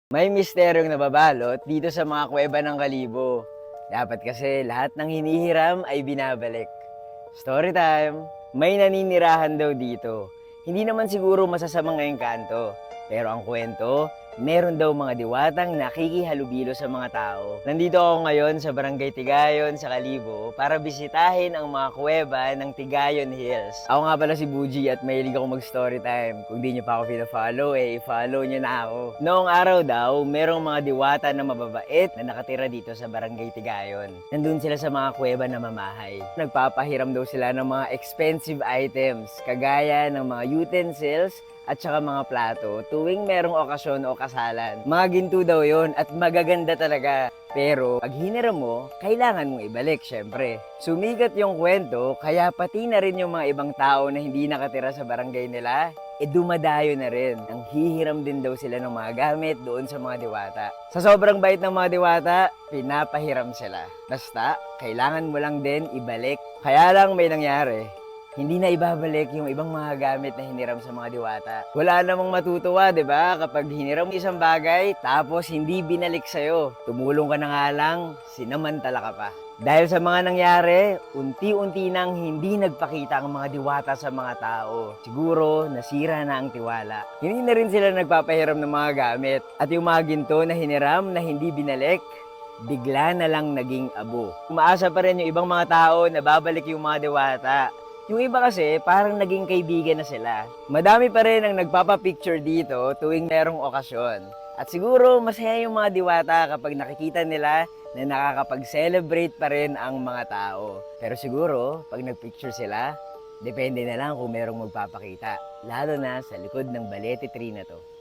May misteryong nababalot dito sa mga kuweba ng Kalibo. Dapat kasi lahat ng hinihiram ay binabalik. Story time! May naninirahan daw dito. Hindi naman siguro masasamang engkanto. Pero ang kwento, meron daw mga diwatang nakikihalubilo sa mga tao. Nandito ako ngayon sa Barangay Tigayon sa Kalibo para bisitahin ang mga kuweba ng Tigayon Hills. Ako nga pala si Buji at mahilig ako mag-story time. Kung di nyo pa ako pina-follow, i-follow nyo na ako. Noong araw daw, merong mga diwata na mababait na nakatira dito sa Barangay Tigayon. Nandun sila sa mga kuweba na mamahay. Nagpapahiram daw sila ng mga expensive items, kagaya ng mga utensils, at saka mga plato tuwing merong okasyon o kasalan. Mga ginto daw yon at magaganda talaga. Pero pag hiniram mo, kailangan mong ibalik syempre. Sumigat yung kwento kaya pati na rin yung mga ibang tao na hindi nakatira sa barangay nila, dumadayo na rin. Ang hihiram din daw sila ng mga gamit doon sa mga diwata. Sa sobrang bait ng mga diwata, pinapahiram sila. Basta, kailangan mo lang din ibalik. Kaya lang may nangyari. Hindi na ibabalik yung ibang mga gamit na hiniram sa mga diwata. Wala namang matutuwa, di ba? Kapag hiniram isang bagay, tapos hindi binalik sa'yo. Tumulong ka na nga lang, sinamantala ka pa. Dahil sa mga nangyari, unti-unti nang hindi nagpakita ang mga diwata sa mga tao. Siguro, nasira na ang tiwala. Hindi na rin sila nagpapahiram ng mga gamit. At yung mga ginto na hiniram na hindi binalik, bigla na lang naging abo. Umaasa pa rin yung ibang mga tao na babalik yung mga diwata. Yung iba kasi, parang naging kaibigan na sila. Madami pa rin ang nagpapapicture dito tuwing merong okasyon. At siguro, masaya yung mga diwata kapag nakikita nila na nakakapag-celebrate pa rin ang mga tao. Pero siguro, pag nagpicture sila, depende na lang kung merong magpapakita. Lalo na sa likod ng balete tree na to.